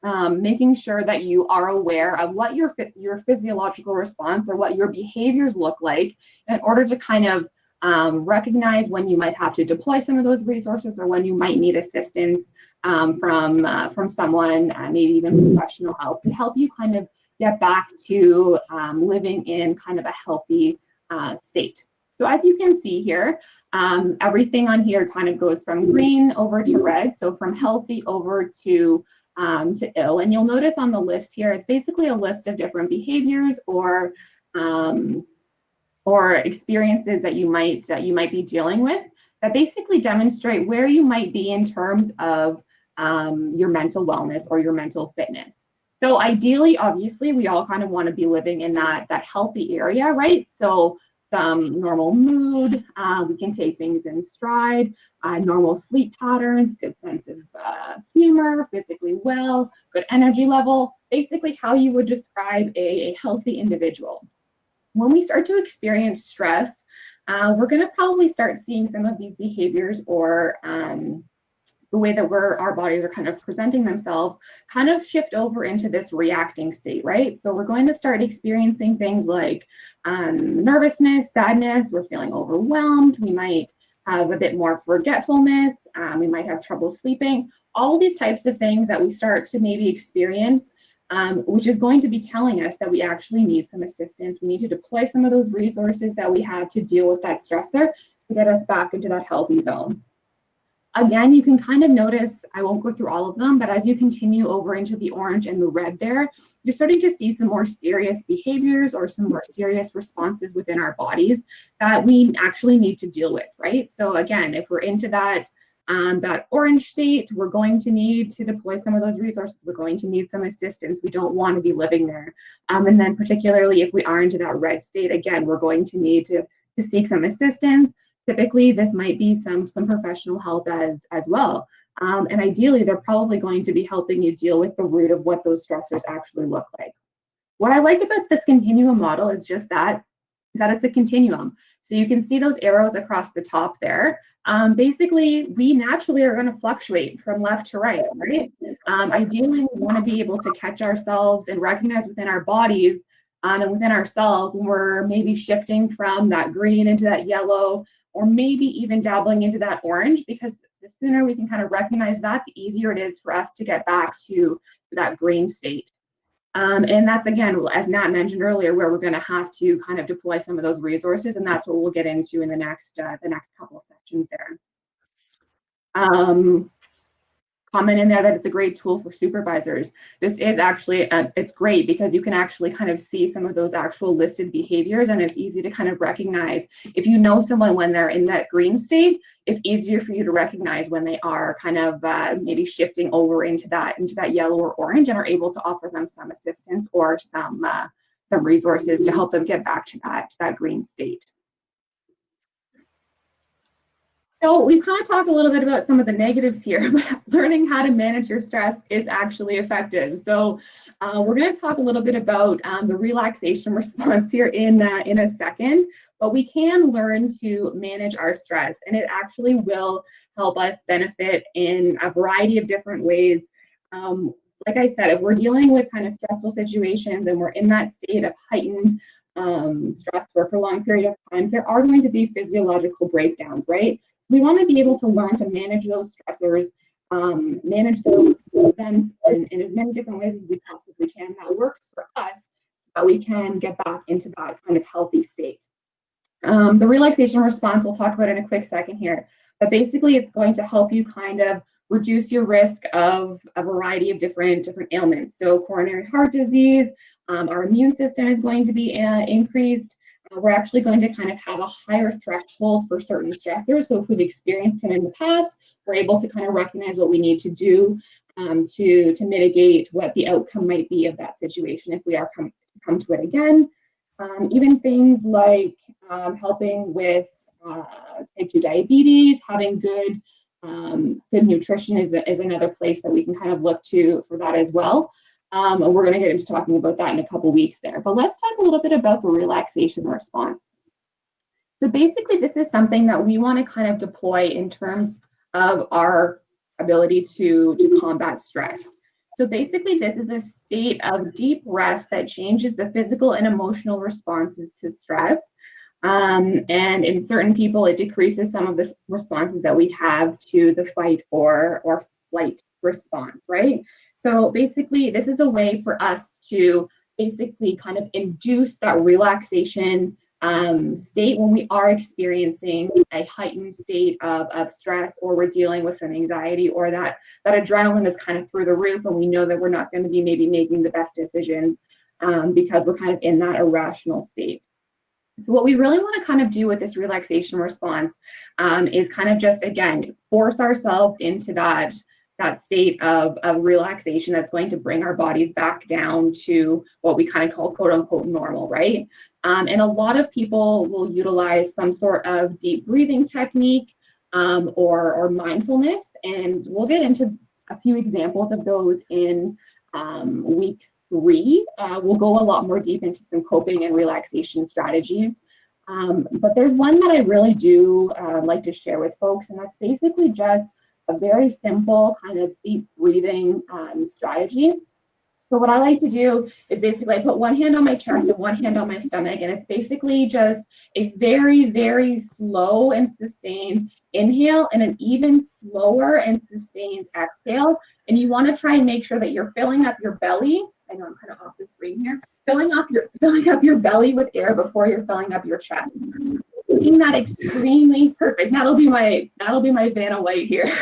making sure that you are aware of what your physiological response or what your behaviors look like, in order to kind of recognize when you might have to deploy some of those resources, or when you might need assistance from someone, maybe even professional help, to help you kind of get back to living in kind of a healthy state. So as you can see here, everything on here kind of goes from green over to red, so from healthy over to ill. And you'll notice on the list here, it's basically a list of different behaviors or experiences that you might be dealing with, that basically demonstrate where you might be in terms of your mental wellness or your mental fitness. So ideally, obviously, we all kind of want to be living in that healthy area, right? So some normal mood, we can take things in stride, normal sleep patterns, good sense of humor, physically well, good energy level, basically how you would describe a healthy individual. When we start to experience stress, we're going to probably start seeing some of these behaviors, or the way that our bodies are kind of presenting themselves, kind of shift over into this reacting state, right? So we're going to start experiencing things like nervousness, sadness, we're feeling overwhelmed, we might have a bit more forgetfulness, we might have trouble sleeping, all these types of things that we start to maybe experience, which is going to be telling us that we actually need some assistance. We need to deploy some of those resources that we have to deal with that stressor to get us back into that healthy zone. Again, you can kind of notice, I won't go through all of them, but as you continue over into the orange and the red there, you're starting to see some more serious behaviors or some more serious responses within our bodies that we actually need to deal with, right? So again, if we're into that orange state, we're going to need to deploy some of those resources. We're going to need some assistance. We don't want to be living there. And then particularly if we are into that red state, again, we're going to need to seek some assistance. Typically, this might be some professional help as well. And ideally, they're probably going to be helping you deal with the root of what those stressors actually look like. What I like about this continuum model is just that it's a continuum. So you can see those arrows across the top there. Basically, we naturally are going to fluctuate from left to right, right? Ideally, we want to be able to catch ourselves and recognize within our bodies and within ourselves when we're maybe shifting from that green into that yellow, or maybe even dabbling into that orange, because the sooner we can kind of recognize that, the easier it is for us to get back to that green state. And that's, again, as Nat mentioned earlier, where we're going to have to kind of deploy some of those resources, and that's what we'll get into in the next couple of sections there. Comment in there that it's a great tool for supervisors. This is actually, it's great because you can actually kind of see some of those actual listed behaviors, and it's easy to kind of recognize. If you know someone when they're in that green state, it's easier for you to recognize when they are kind of maybe shifting over into that yellow or orange, and are able to offer them some assistance or some resources to help them get back to that green state. So we've kind of talked a little bit about some of the negatives here, but learning how to manage your stress is actually effective. So we're going to talk a little bit about the relaxation response here in a second, but we can learn to manage our stress, and it actually will help us benefit in a variety of different ways. Like I said, if we're dealing with kind of stressful situations and we're in that state of heightened stress for a prolonged period of time, there are going to be physiological breakdowns, right? So we want to be able to learn to manage those stressors, manage those events in as many different ways as we possibly can that works for us, so that we can get back into that kind of healthy state. The relaxation response we'll talk about in a quick second here, but basically it's going to help you kind of reduce your risk of a variety of different ailments. So coronary heart disease, our immune system is going to be increased. We're actually going to kind of have a higher threshold for certain stressors. So if we've experienced them in the past, we're able to kind of recognize what we need to do to mitigate what the outcome might be of that situation if we are come to it again. Even things like helping with type 2 diabetes, having good nutrition is another place that we can kind of look to for that as well. And we're going to get into talking about that in a couple weeks there. But let's talk a little bit about the relaxation response. So basically, this is something that we want to kind of deploy in terms of our ability to combat stress. So basically, this is a state of deep rest that changes the physical and emotional responses to stress. And in certain people, it decreases some of the responses that we have to the fight or flight response, right? So basically, this is a way for us to basically kind of induce that relaxation state when we are experiencing a heightened state of stress, or we're dealing with some anxiety, or that adrenaline is kind of through the roof, and we know that we're not going to be maybe making the best decisions because we're kind of in that irrational state. So what we really want to kind of do with this relaxation response is kind of just, again, force ourselves into that state of relaxation that's going to bring our bodies back down to what we kind of call quote unquote normal, right? And a lot of people will utilize some sort of deep breathing technique or mindfulness, and we'll get into a few examples of those in week 3. We'll go a lot more deep into some coping and relaxation strategies. But there's one that I really do like to share with folks, and that's basically just a very simple kind of deep breathing strategy. So what I like to do is basically I put one hand on my chest and one hand on my stomach, and it's basically just a very, very slow and sustained inhale and an even slower and sustained exhale. And you want to try and make sure that you're filling up your belly. I know I'm kind of off the screen here. Filling up your belly with air before you're filling up your chest. Making that extremely perfect. That'll be my Vanna White here.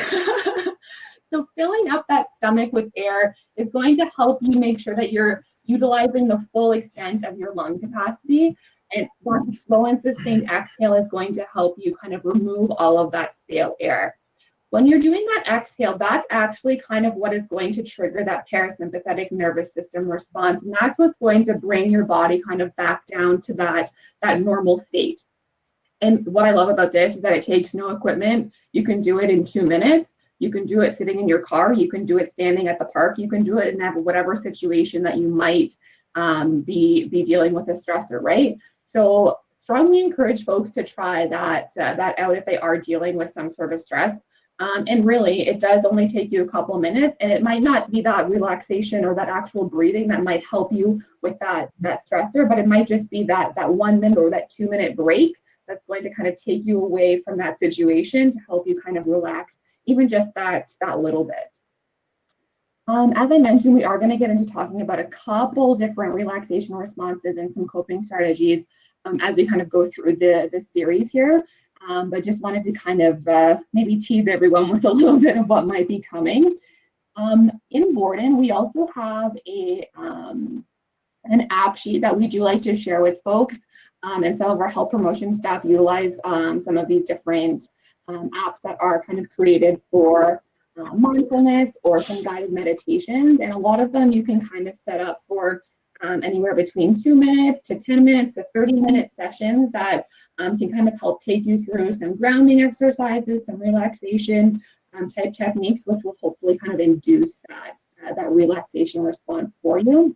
So filling up that stomach with air is going to help you make sure that you're utilizing the full extent of your lung capacity. And that slow and sustained exhale is going to help you kind of remove all of that stale air. When you're doing that exhale, that's actually kind of what is going to trigger that parasympathetic nervous system response. And that's what's going to bring your body kind of back down to that normal state. And what I love about this is that it takes no equipment. You can do it in 2 minutes. You can do it sitting in your car. You can do it standing at the park. You can do it in whatever situation that you might be dealing with a stressor, right? So strongly encourage folks to try that out if they are dealing with some sort of stress. And really, it does only take you a couple minutes, and it might not be that relaxation or that actual breathing that might help you with that stressor, but it might just be that 1 minute or that 2 minute break that's going to kind of take you away from that situation to help you kind of relax, even just that little bit. As I mentioned, we are going to get into talking about a couple different relaxation responses and some coping strategies as we kind of go through the series here. But just wanted to kind of maybe tease everyone with a little bit of what might be coming. In Borden, we also have an app sheet that we do like to share with folks. And some of our health promotion staff utilize some of these different apps that are kind of created for mindfulness or some guided meditations. And a lot of them you can kind of set up for anywhere between 2 minutes to 10 minutes to 30-minute sessions that can kind of help take you through some grounding exercises, some relaxation type techniques, which will hopefully kind of induce that relaxation response for you.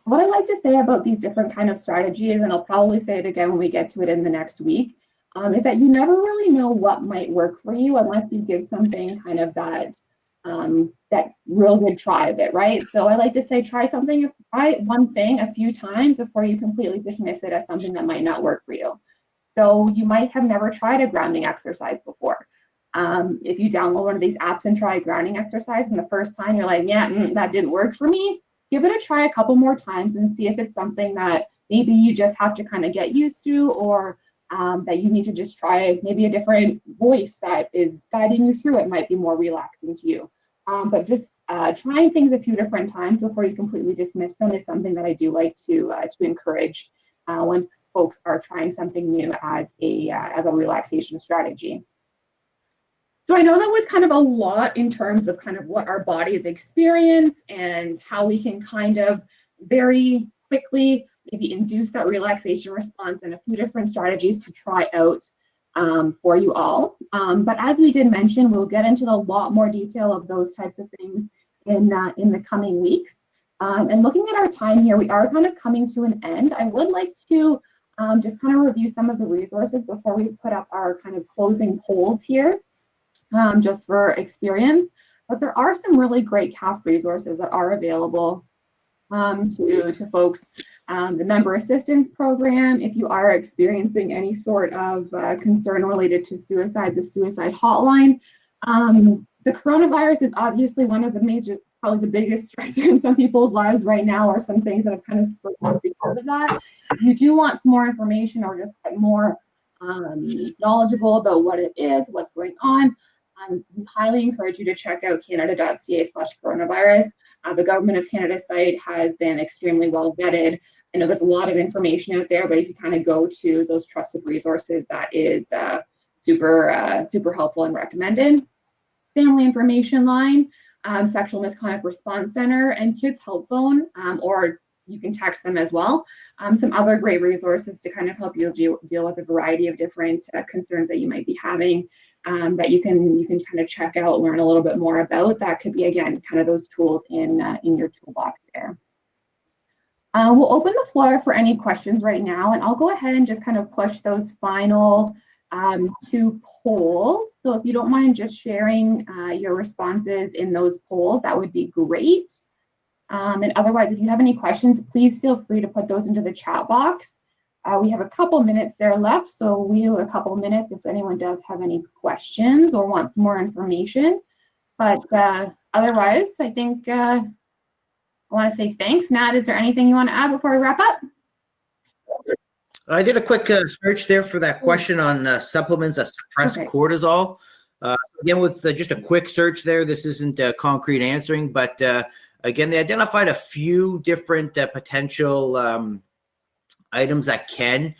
What I like to say about these different kind of strategies, and I'll probably say it again when we get to it in the next week, is that you never really know what might work for you unless you give something kind of that real good try of it, right? So I like to say try one thing a few times before you completely dismiss it as something that might not work for you. So you might have never tried a grounding exercise before. If you download one of these apps and try a grounding exercise, and the first time you're like, yeah, that didn't work for me, give it a try a couple more times and see if it's something that maybe you just have to kind of get used to, or that you need to just try maybe a different voice that is guiding you through it might be more relaxing to you. But just trying things a few different times before you completely dismiss them is something that I do like to encourage when folks are trying something new as a relaxation strategy. So I know that was kind of a lot in terms of kind of what our bodies experience and how we can kind of very quickly maybe induce that relaxation response, and a few different strategies to try out for you all. But as we did mention, we'll get into a lot more detail of those types of things in the coming weeks. And looking at our time here, we are kind of coming to an end. I would like to just kind of review some of the resources before we put up our kind of closing polls here. Just for experience, but there are some really great CAF resources that are available to folks. The member assistance program, if you are experiencing any sort of concern related to suicide, the suicide hotline. The coronavirus is obviously one of the major, probably the biggest stressor in some people's lives right now, or some things that have kind of spurred up because of that. If you do want some more information or just get more knowledgeable about what it is, what's going on, we highly encourage you to check out canada.ca/coronavirus. The Government of Canada site has been extremely well vetted. I know there's a lot of information out there, but if you kind of go to those trusted resources, that is super helpful and recommended. Family Information Line, Sexual Misconduct Response Center, and Kids Help Phone, or you can text them as well. Some other great resources to kind of help you deal with a variety of different concerns that you might be having, that you can kind of check out, learn a little bit more about. That could be, again, kind of those tools in your toolbox there. We'll open the floor for any questions right now, and I'll go ahead and just kind of push those final 2 polls. So if you don't mind just sharing your responses in those polls, that would be great. And otherwise, if you have any questions, please feel free to put those into the chat box. We have a couple minutes there left, so we have a couple minutes if anyone does have any questions or wants more information. But otherwise, I think I want to say thanks. Nat, is there anything you want to add before we wrap up? I did a quick search there for that question on supplements that suppress cortisol. Again, with just a quick search there, this isn't concrete answering, but again, they identified a few different potential items that can.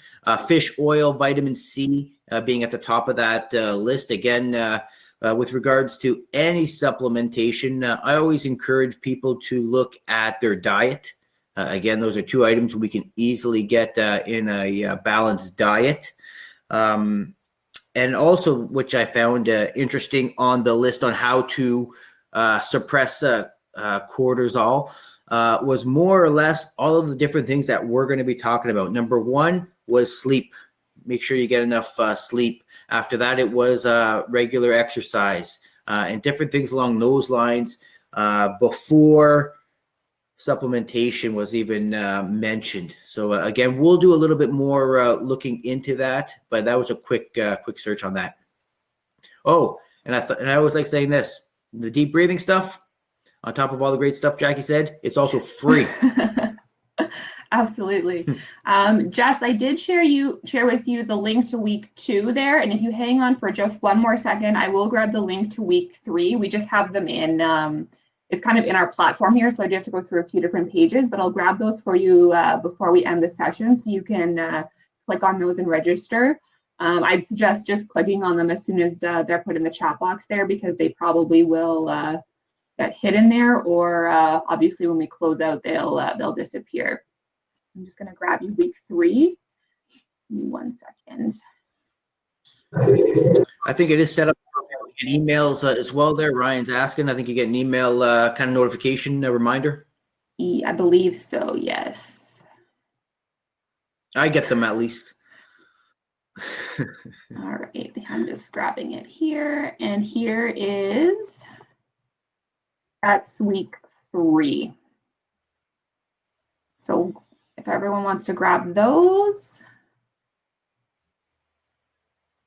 Fish oil, vitamin C being at the top of that list. Again, with regards to any supplementation, I always encourage people to look at their diet. Again, those are 2 items we can easily get in a balanced diet. And also, which I found interesting on the list on how to suppress cortisol, was more or less all of the different things that we're going to be talking about. Number 1 was sleep. Make sure you get enough sleep. After that, it was regular exercise and different things along those lines before supplementation was even mentioned. So again, we'll do a little bit more looking into that, but that was a quick search on that. Oh, and I always like saying this, the deep breathing stuff. On top of all the great stuff Jackie said, it's also free. Absolutely. Jess, I did share with you the link to week 2 there. And if you hang on for just one more second, I will grab the link to week 3. We just have them in, it's kind of in our platform here. So I do have to go through a few different pages, but I'll grab those for you before we end the session. So you can click on those and register. I'd suggest just clicking on them as soon as they're put in the chat box there, because they probably will get hidden there, or obviously when we close out, they'll disappear. I'm just going to grab you week 3. Give me 1 second. I think it is set up for emails as well there. Ryan's asking. I think you get an email kind of notification, a reminder. I believe so, yes. I get them at least. All right, I'm just grabbing it here. And here is, that's week 3. So if everyone wants to grab those,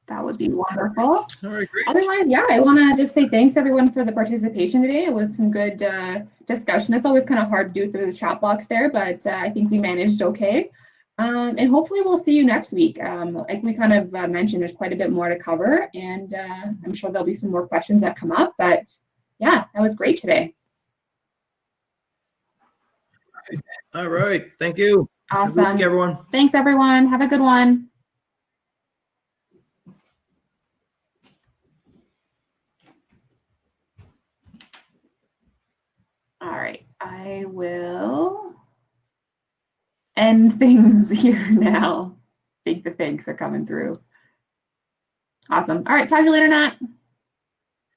that would be wonderful. All right, great. Otherwise, yeah, I want to just say thanks everyone for the participation today. It was some good discussion. It's always kind of hard to do through the chat box there, but I think we managed okay. And hopefully we'll see you next week. Like we kind of mentioned, there's quite a bit more to cover, and I'm sure there'll be some more questions that come up. But yeah, that was great today. All right. Thank you. Awesome. Good week, everyone. Thanks, everyone. Have a good one. All right. I will end things here now. I think the thanks are coming through. Awesome. All right. Talk to you later, Nat.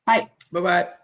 Bye. Bye-bye.